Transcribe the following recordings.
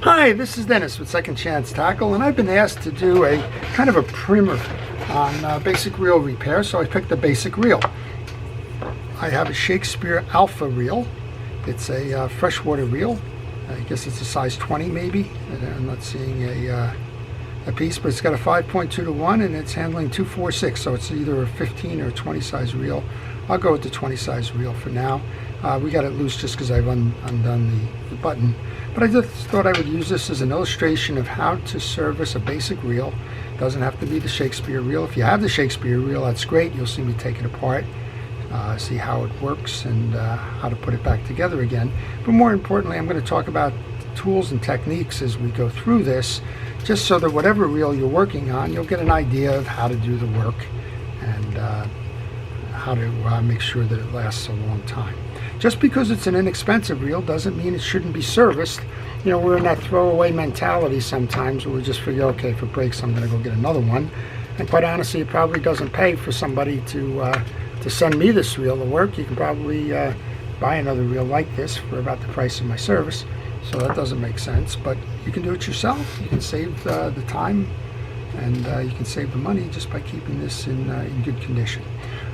Hi, this is Dennis with Second Chance Tackle, and I've been asked to do a kind of a primer on basic reel repair, so I picked a basic reel. I have a Shakespeare Alpha reel. It's a freshwater reel. I guess it's a size 20 maybe. I'm not seeing a piece, but it's got a 5.2 to 1 and it's handling 246, so it's either a 15 or 20 size reel. I'll go with the 20 size reel for now. We got it loose just because I've undone the button. But I just thought I would use this as an illustration of how to service a basic reel. It doesn't have to be the Shakespeare reel. If you have the Shakespeare reel, that's great. You'll see me take it apart, see how it works and how to put it back together again. But more importantly, I'm going to talk about tools and techniques as we go through this, just so that whatever reel you're working on, you'll get an idea of how to do the work and how to make sure that it lasts a long time. Just because it's an inexpensive reel doesn't mean it shouldn't be serviced. You know, we're in that throwaway mentality sometimes where we just figure, okay, if it breaks, I'm going to go get another one. And quite honestly, it probably doesn't pay for somebody to send me this reel to work. You can probably buy another reel like this for about the price of my service. So that doesn't make sense, but you can do it yourself. You can save the time and you can save the money just by keeping this in good condition.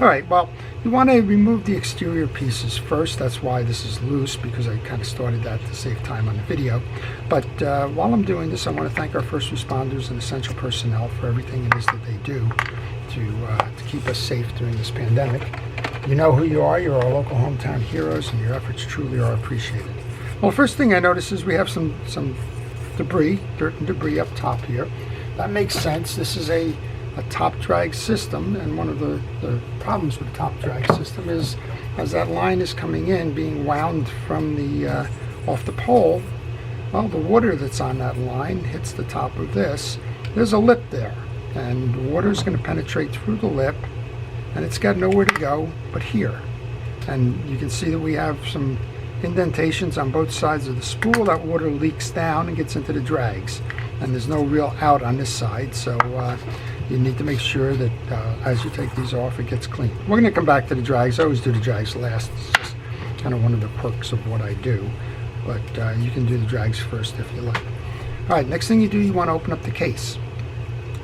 All right, well, you want to remove the exterior pieces first. That's why this is loose, because I kind of started that to save time on the video. But while I'm doing this, I want to thank our first responders and essential personnel for everything it is that they do to keep us safe during this pandemic. You know who you are. You're our local hometown heroes, and your efforts truly are appreciated. Well, first thing I notice is we have some debris, dirt and debris up top here. That makes sense. This is a top drag system, and one of the problems with the top drag system is as that line is coming in, being wound from the off the pole, well, the water that's on that line hits the top of this. There's a lip there, and the water is going to penetrate through the lip, and it's got nowhere to go but here. And you can see that we have some indentations on both sides of the spool. That water leaks down and gets into the drags, and there's no real out on this side, so you need to make sure that as you take these off, it gets clean. We're going to come back to the drags. I always do the drags last. It's just kind of one of the quirks of what I do, but you can do the drags first if you like. All right, next thing you do, you want to open up the case.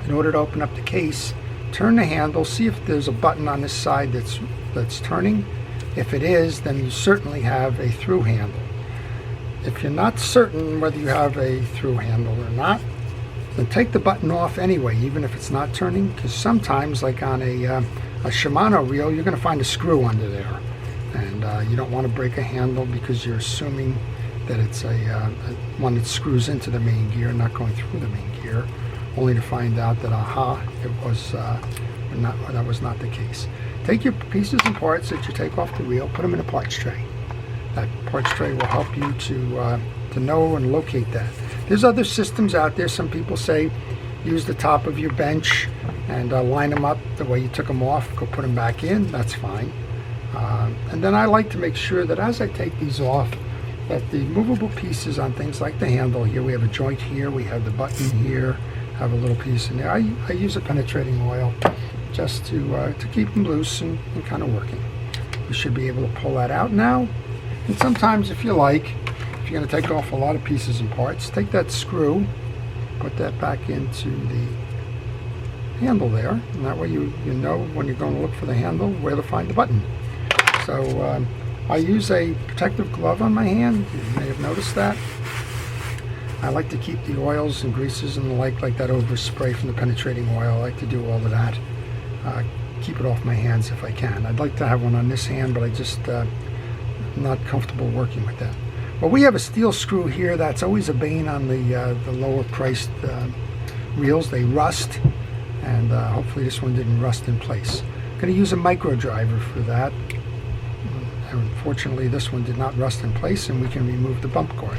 In order to open up the case, turn the handle, see if there's a button on this side that's turning. If it is, then you certainly have a through handle. If you're not certain whether you have a through handle or not, then take the button off anyway, even if it's not turning, because sometimes, like on a Shimano reel, you're going to find a screw under there, and you don't want to break a handle because you're assuming that it's a one that screws into the main gear, not going through the main gear, only to find out that it was that was not the case. Take your pieces and parts that you take off the reel, put them in a parts tray. That parts tray will help you to know and locate that. There's other systems out there. Some people say use the top of your bench and line them up the way you took them off, go put them back in. That's fine. And then I like to make sure that as I take these off, that the movable pieces on things like the handle here, we have a joint here, we have the button here, have a little piece in there. I use a penetrating oil just to keep them loose and kind of working. You should be able to pull that out now. And sometimes, if you like, if you're going to take off a lot of pieces and parts, take that screw, put that back into the handle there, and that way you know when you're going to look for the handle where to find the button. So I use a protective glove on my hand. You may have noticed that. I like to keep the oils and greases and the like that overspray from the penetrating oil. I like to do all of that. Keep it off my hands if I can. I'd like to have one on this hand, but I just not comfortable working with that. Well, we have a steel screw here. That's always a bane on the lower priced reels. They rust, and hopefully this one didn't rust in place. I'm going to use a micro driver for that. Unfortunately, this one did not rust in place, and we can remove the bump guard.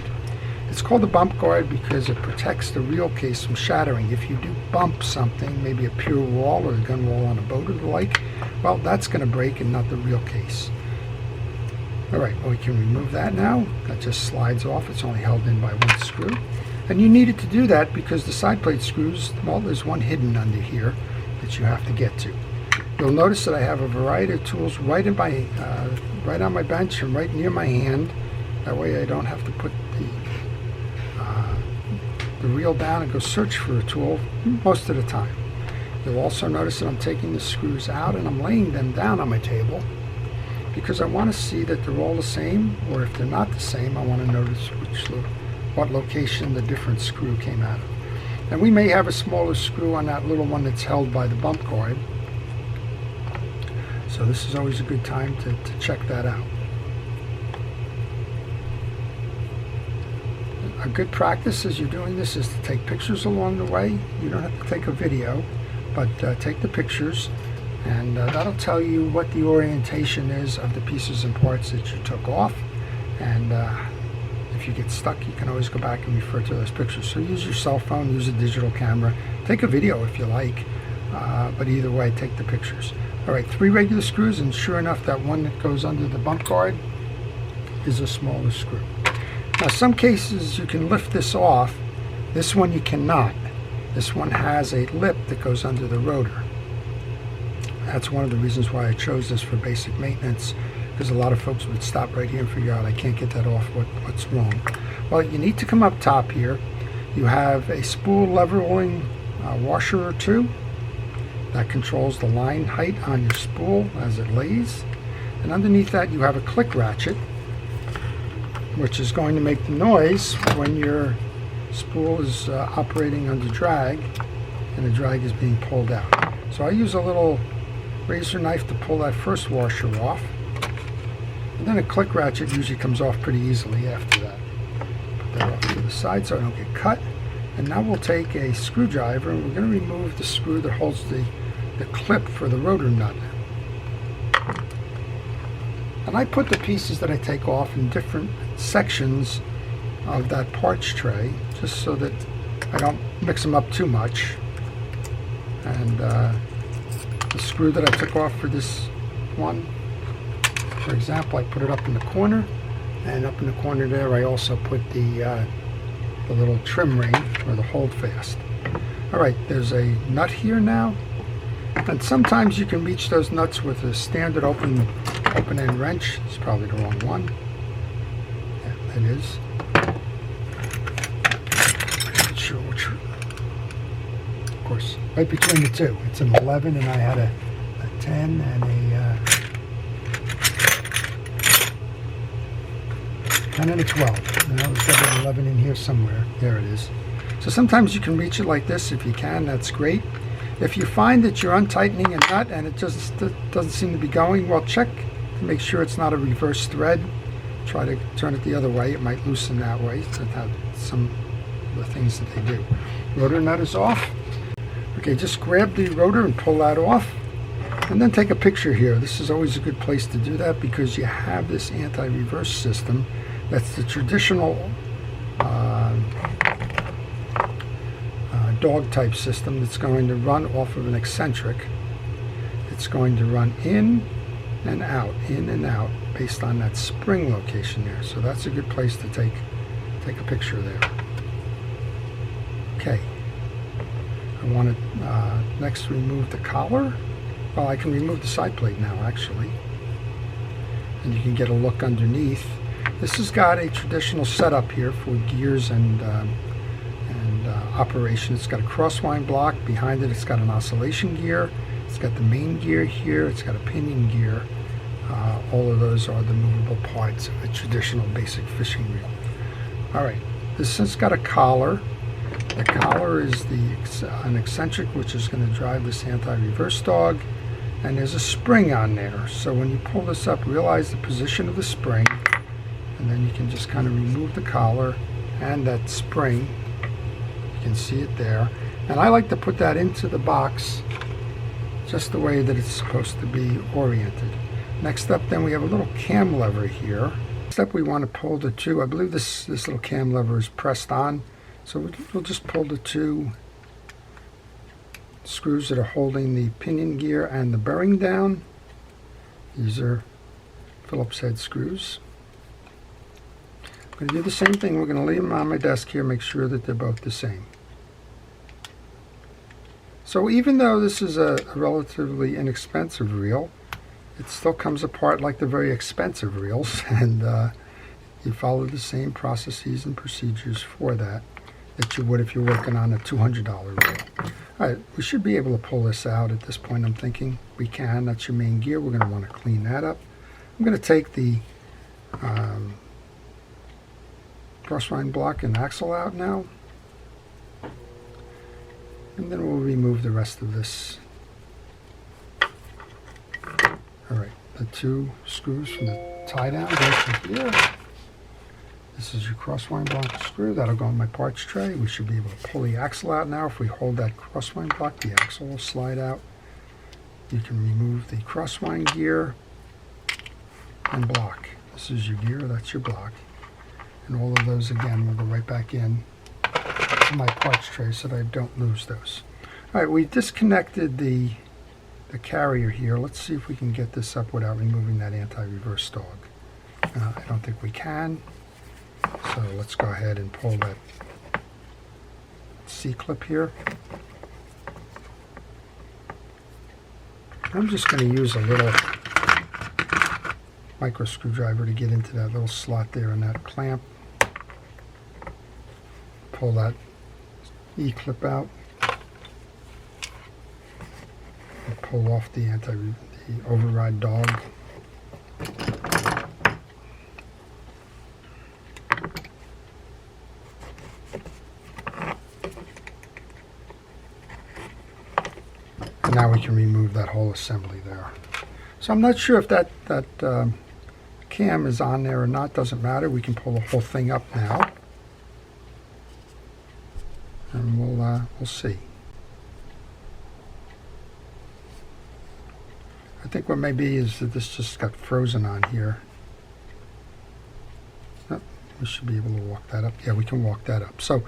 It's called the bump guard because it protects the reel case from shattering. If you do bump something, maybe a pure wall or a gun wall on a boat or the like, well, that's going to break and not the reel case. All right, well, we can remove that now. That just slides off. It's only held in by one screw. And you needed to do that because the side plate screws, well, there's one hidden under here that you have to get to. You'll notice that I have a variety of tools right on my bench and right near my hand. That way I don't have to put the the reel down and go search for a tool most of the time. You'll also notice that I'm taking the screws out and I'm laying them down on my table because I want to see that they're all the same, or if they're not the same, I want to notice what location the different screw came out of. And we may have a smaller screw on that little one that's held by the bump guard. So this is always a good time to check that out. A good practice as you're doing this is to take pictures along the way. You don't have to take a video, but take the pictures, and that'll tell you what the orientation is of the pieces and parts that you took off. And if you get stuck, you can always go back and refer to those pictures. So use your cell phone, use a digital camera, take a video if you like, but either way, take the pictures. All right, 3 regular screws, and sure enough, that one that goes under the bump guard is a smaller screw. Now, some cases you can lift this off. This one you cannot. This one has a lip that goes under the rotor. That's one of the reasons why I chose this for basic maintenance, because a lot of folks would stop right here and figure out, I can't get that off, what's wrong? Well, you need to come up top here. You have a spool leveling washer or two that controls the line height on your spool as it lays. And underneath that you have a click ratchet, which is going to make the noise when your spool is operating under drag and the drag is being pulled out. So I use a little razor knife to pull that first washer off, and then a click ratchet usually comes off pretty easily after that. Put that off to the side so I don't get cut. And now we'll take a screwdriver and we're going to remove the screw that holds the clip for the rotor nut. And I put the pieces that I take off in different sections of that parts tray, just so that I don't mix them up too much. And the screw that I took off for this one, for example, I put it up in the corner, and up in the corner there I also put the little trim ring or the hold fast. All right, there's a nut here now, and sometimes you can reach those nuts with a standard open end wrench. It's probably the wrong one. Yeah, it is. I'm not sure which. Of course, right between the two. It's an 11, and I had a 10 and a 10 and a 12. And I was got an 11 in here somewhere. There it is. So sometimes you can reach it like this. If you can, that's great. If you find that you're untightening a nut and it just doesn't seem to be going, well, check to make sure it's not a reverse thread. Try to turn it the other way. It might loosen that way. So that's some of the things that they do. Rotor nut is off. Okay, just grab the rotor and pull that off. And then take a picture here. This is always a good place to do that because you have this anti-reverse system. That's the traditional dog type system that's going to run off of an eccentric. It's going to run in and out based on that spring location there. So that's a good place to take a picture there. Okay. I want to next remove the collar. Well, I can remove the side plate now actually, and you can get a look underneath. This has got a traditional setup here for gears and operation. It's got a crosswind block behind it. It's got an oscillation gear. It's got the main gear here. It's got a pinion gear. All of those are the movable parts of a traditional basic fishing reel. All right, this has got a collar. The collar is an eccentric, which is going to drive this anti-reverse dog, and there's a spring on there. So when you pull this up, realize the position of the spring, and then you can just kind of remove the collar and that spring. You can see it there. And I like to put that into the box just the way that it's supposed to be oriented. Next up then we have a little cam lever here. Next up we want to pull the two. I believe this little cam lever is pressed on. So we'll just pull the two screws that are holding the pinion gear and the bearing down. These are Phillips head screws. I'm going to do the same thing. We're going to leave them on my desk here, make sure that they're both the same. So even though this is a relatively inexpensive reel, it still comes apart like the very expensive reels, and you follow the same processes and procedures for that. that you would if you're working on a $200 reel. All right, we should be able to pull this out at this point, I'm thinking. We can. That's your main gear. We're going to want to clean that up. I'm going to take the crosswind block and axle out now. And then we'll remove the rest of this. All right, the 2 screws from the tie down go to here. This is your crosswind block screw. That'll go on my parts tray. We should be able to pull the axle out now. If we hold that crosswind block, the axle will slide out. You can remove the crosswind gear and block. This is your gear, that's your block. And all of those, again, will go right back in to my parts tray so that I don't lose those. All right, we disconnected the carrier here. Let's see if we can get this up without removing that anti-reverse dog. I don't think we can. So let's go ahead and pull that C-clip here. I'm just going to use a little micro screwdriver to get into that little slot there in that clamp. Pull that E-clip out. And pull off the override dog. And now we can remove that whole assembly there. So I'm not sure if that cam is on there or not. Doesn't matter. We can pull the whole thing up now, and we'll see. I think what may be is that this just got frozen on here. Oh, we should be able to walk that up. Yeah, we can walk that up. So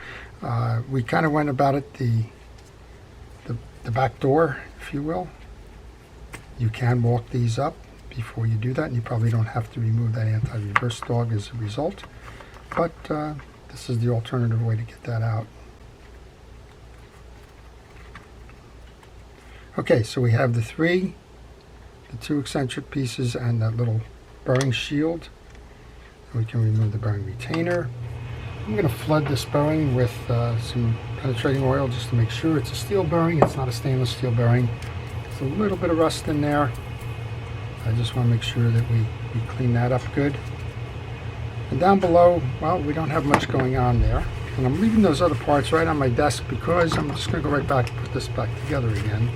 we kind of went about it the back door, if you will. You can walk these up before you do that, and you probably don't have to remove that anti-reverse dog as a result. But this is the alternative way to get that out. Okay, so we have the 2 eccentric pieces and that little bearing shield. We can remove the bearing retainer. I'm going to flood this bearing with some penetrating oil just to make sure it's a steel bearing. It's not a stainless steel bearing. There's a little bit of rust in there. I just want to make sure that we clean that up good. And down below, well, we don't have much going on there. And I'm leaving those other parts right on my desk because I'm just going to go right back and put this back together again.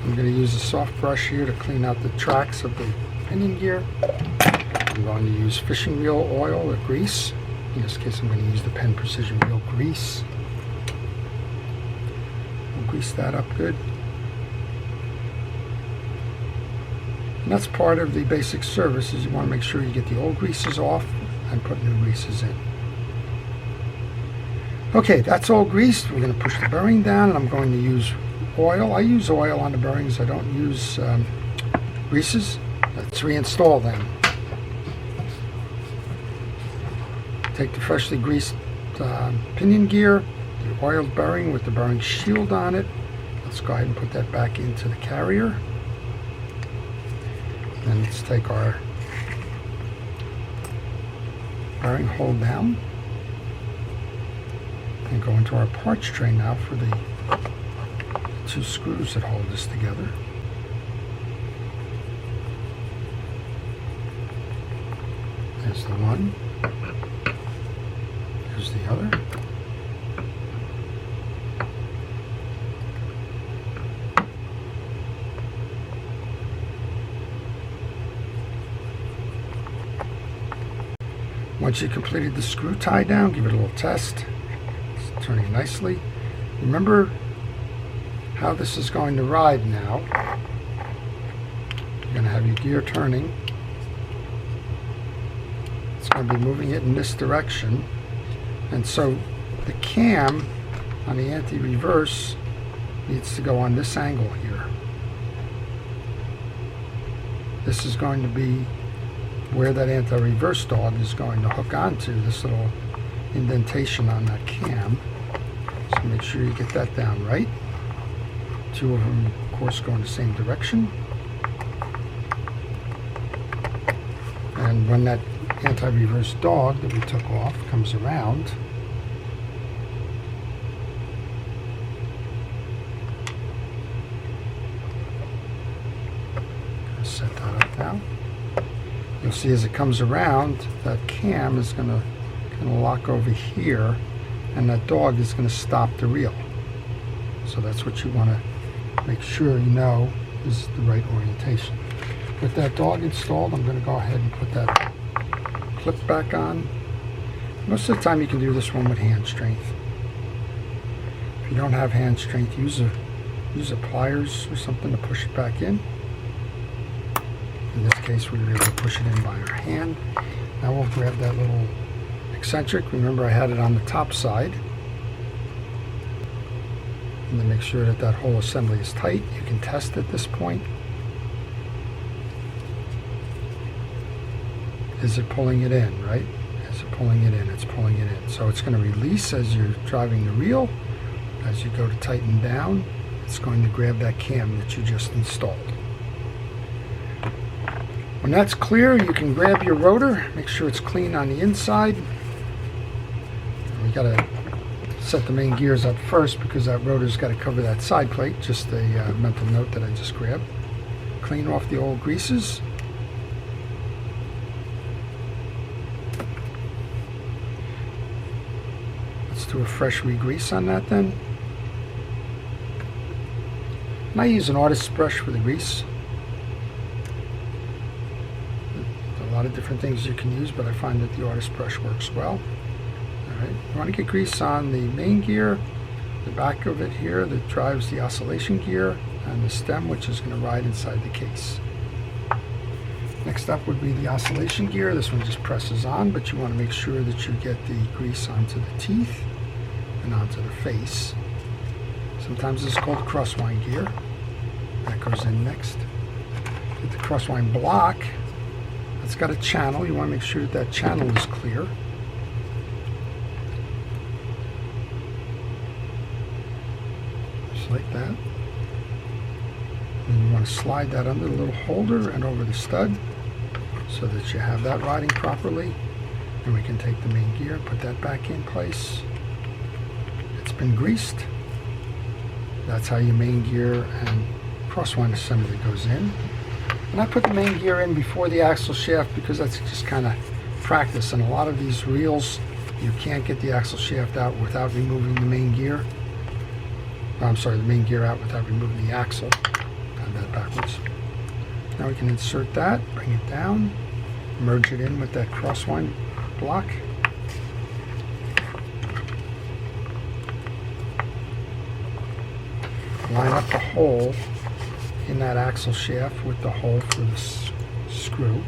I'm going to use a soft brush here to clean out the tracks of the pinion gear. I'm going to use fishing reel oil or grease. In this case, I'm going to use the Penn Precision Reel grease. We'll grease that up good. And that's part of the basic service, is you want to make sure you get the old greases off and put new greases in. Okay, that's all greased. We're going to push the bearing down, and I'm going to use oil. I use oil on the bearings. I don't use greases. Let's reinstall them. Take the freshly greased pinion gear, the oiled bearing with the bearing shield on it. Let's go ahead and put that back into the carrier. Then let's take our bearing hold down and go into our parts tray now for the 2 screws that hold this together. There's the one. Here's the other. Once you completed the screw tie down, give it a little test. It's turning nicely. Remember how this is going to ride now. You're going to have your gear turning. It's going to be moving it in this direction. And so the cam on the anti-reverse needs to go on this angle here. This is going to be where that anti-reverse dog is going to hook onto, this little indentation on that cam. So make sure you get that down right. 2 of them, of course, go in the same direction. And when that anti-reverse dog that we took off comes around, see as it comes around, that cam is going to lock over here, and that dog is going to stop the reel. So that's what you want to make sure you know is the right orientation. With that dog installed, I'm going to go ahead and put that clip back on. Most of the time you can do this one with hand strength. If you don't have hand strength, use a pliers or something to push it back in. In this case, we were able to push it in by our hand. Now we'll grab that little eccentric. Remember, I had it on the top side. And then make sure that that whole assembly is tight. You can test at this point. Is it pulling it in, right? Is it pulling it in? It's pulling it in. So it's going to release as you're driving the reel. As you go to tighten down, it's going to grab that cam that you just installed. When that's clear, you can grab your rotor. Make sure it's clean on the inside. We got to set the main gears up first because that rotor's got to cover that side plate. Just a mental note that I just grabbed. Clean off the old greases. Let's do a fresh re-grease on that then. And I use an artist's brush for the grease. A lot of different things you can use, but I find that the artist brush works well. Alright, you want to get grease on the main gear, the back of it here that drives the oscillation gear, and the stem, which is going to ride inside the case. Next up would be the oscillation gear. This one just presses on, but you want to make sure that you get the grease onto the teeth and onto the face. Sometimes this is called crosswind gear. That goes in next. Get the crosswind block. It's got a channel. You want to make sure that that channel is clear. Just like that. And you want to slide that under the little holder and over the stud so that you have that riding properly. And we can take the main gear, put that back in place. It's been greased. That's how your main gear and crosswind assembly goes in. And I put the main gear in before the axle shaft because that's just kind of practice. And a lot of these reels, you can't get the axle shaft out without removing the main gear. Oh, I'm sorry, the main gear out without removing the axle. Got that backwards. Now we can insert that, bring it down, merge it in with that crosswind block. Line up the hole in that axle shaft with the hole for the screw.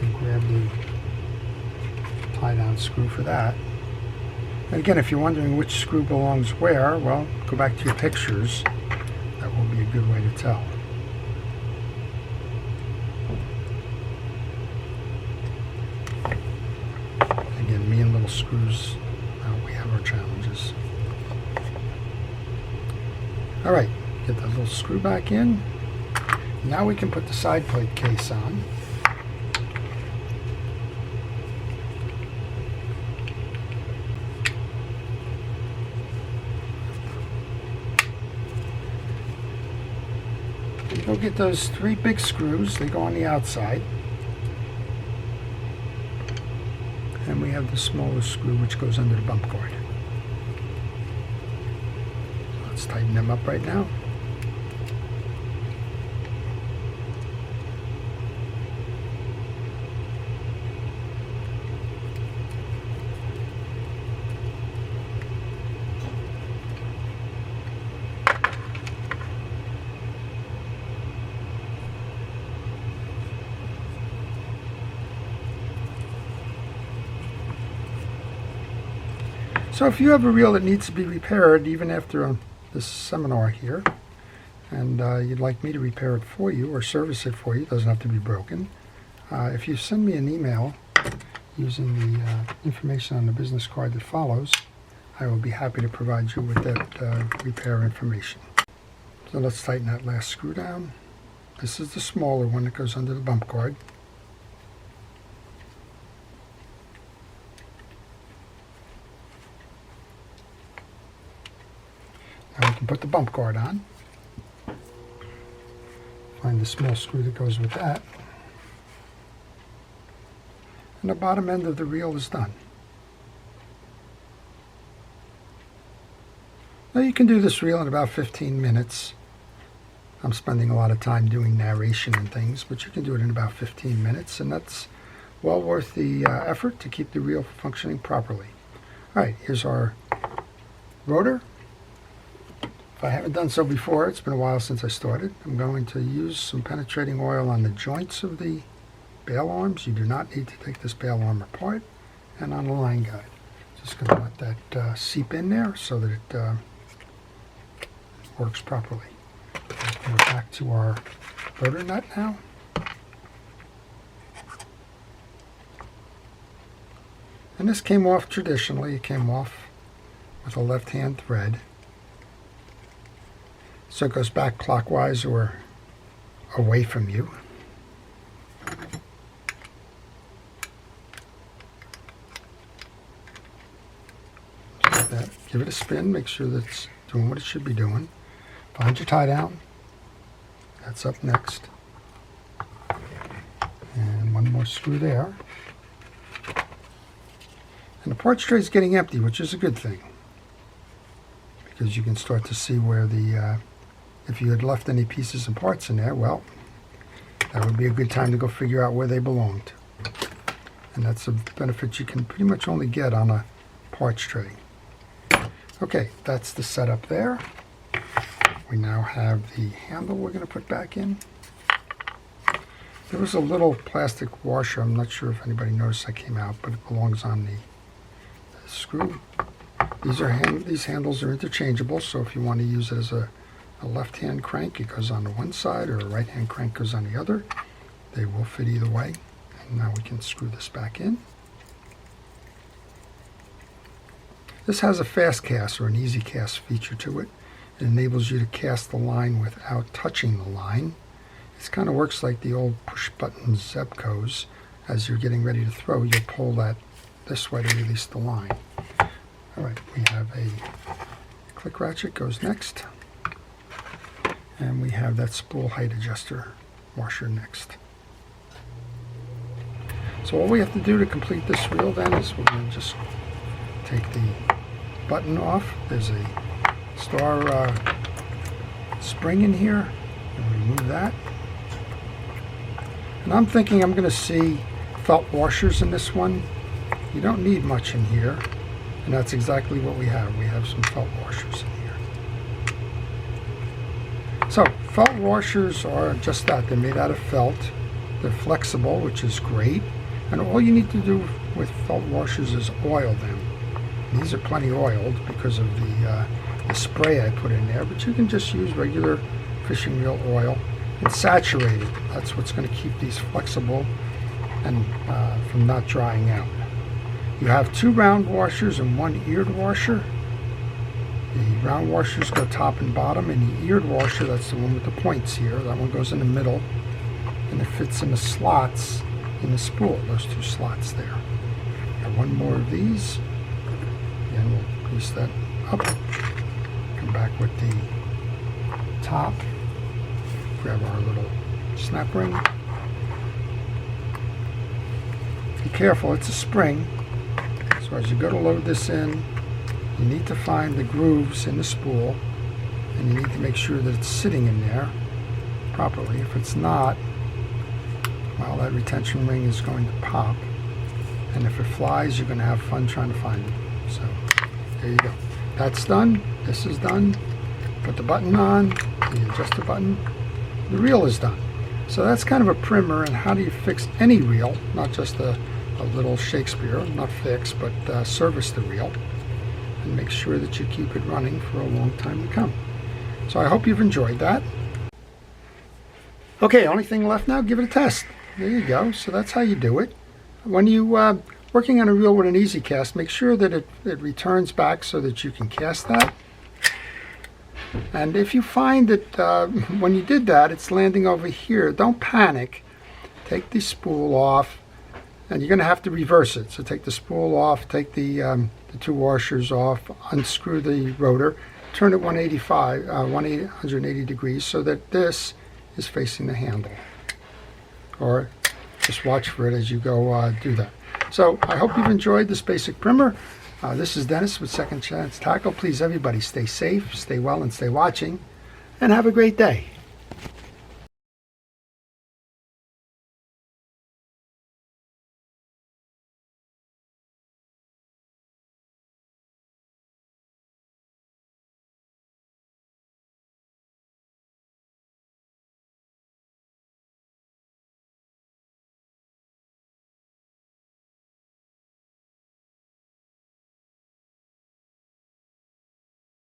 And grab the tie-down screw for that. And again, if you're wondering which screw belongs where, well, go back to your pictures. That will be a good way to tell. Again, me and little screws, we have our challenges. All right, get that little screw back in. Now we can put the side plate case on. Go get those 3 big screws. They go on the outside. And we have the smaller screw which goes under the bump guard. Let's tighten them up right now. So if you have a reel that needs to be repaired, even after this seminar here, and you'd like me to repair it for you or service it for you, it doesn't have to be broken. If you send me an email using the information on the business card that follows, I will be happy to provide you with that repair information. So let's tighten that last screw down. This is the smaller one that goes under the bump guard. Now we can put the bump guard on. and the small screw that goes with that. And the bottom end of the reel is done. Now you can do this reel in about 15 minutes. I'm spending a lot of time doing narration and things, but you can do it in about 15 minutes, and that's well worth the effort to keep the reel functioning properly. All right, here's our rotor. If I haven't done so before, it's been a while since I started. I'm going to use some penetrating oil on the joints of the bail arms. You do not need to take this bail arm apart, and on the line guide. Just going to let that seep in there so that it works properly. We're back to our rotor nut now. And this came off traditionally. It came off with a left-hand thread. So it goes back clockwise or away from you. Like that. Give it a spin. Make sure that it's doing what it should be doing. Find your tie down. That's up next. And one more screw there. And the part tray is getting empty, which is a good thing, because you can start to see where the, if you had left any pieces and parts in there, well, that would be a good time to go figure out where they belonged. And that's a benefit you can pretty much only get on a parts tray. Okay, that's the setup there. We now have the handle we're going to put back in. There was a little plastic washer. I'm not sure if anybody noticed that came out, but it belongs on the screw. These handles are interchangeable, so if you want to use it as a left-hand crank, it goes on the one side, or a right-hand crank goes on the other. They will fit either way. And now we can screw this back in. This has a fast cast or an easy cast feature to it. It enables you to cast the line without touching the line. It kind of works like the old push-button Zebcos. As you're getting ready to throw, you'll pull that this way to release the line. All right, we have a click ratchet goes next. And we have that spool height adjuster washer next. So all we have to do to complete this reel then is we're going to just take the button off. There's a star spring in here, and remove that. And I'm thinking I'm going to see felt washers in this one. You don't need much in here, and that's exactly what we have. We have some felt washers in here. So felt washers are just that. They're made out of felt. They're flexible, which is great. And all you need to do with felt washers is oil them. These are plenty oiled because of the spray I put in there, but you can just use regular fishing reel oil and saturate it. That's what's going to keep these flexible and from not drying out. You have 2 round washers and 1 eared washer. The round washers go top and bottom, and the eared washer, that's the one with the points here, that one goes in the middle, and it fits in the slots in the spool, those 2 slots there. Got 1 more of these. Again, we'll grease that up. Come back with the top. Grab our little snap ring. Be careful, it's a spring. So as you go to load this in, you need to find the grooves in the spool, and you need to make sure that it's sitting in there properly. If it's not, well, that retention ring is going to pop, and if it flies, you're going to have fun trying to find it. So there you go. That's done. This is done. Put the button on, the adjuster button. The reel is done. So that's kind of a primer on how do you fix any reel, not just a little Shakespeare, not fix, but service the reel, and make sure that you keep it running for a long time to come. So I hope you've enjoyed that. Okay, only thing left now, give it a test. There you go. So that's how you do it. When you working on a reel with an easy cast, make sure that it returns back so that you can cast that. And if you find that when you did that, it's landing over here, don't panic. Take the spool off, and you're going to have to reverse it. So take the spool off, take the 2 washers off, unscrew the rotor, turn it 180 degrees so that this is facing the handle. Or just watch for it as you go do that. So I hope you've enjoyed this basic primer. This is Dennis with Second Chance Tackle. Please, everybody, stay safe, stay well, and stay watching. And have a great day.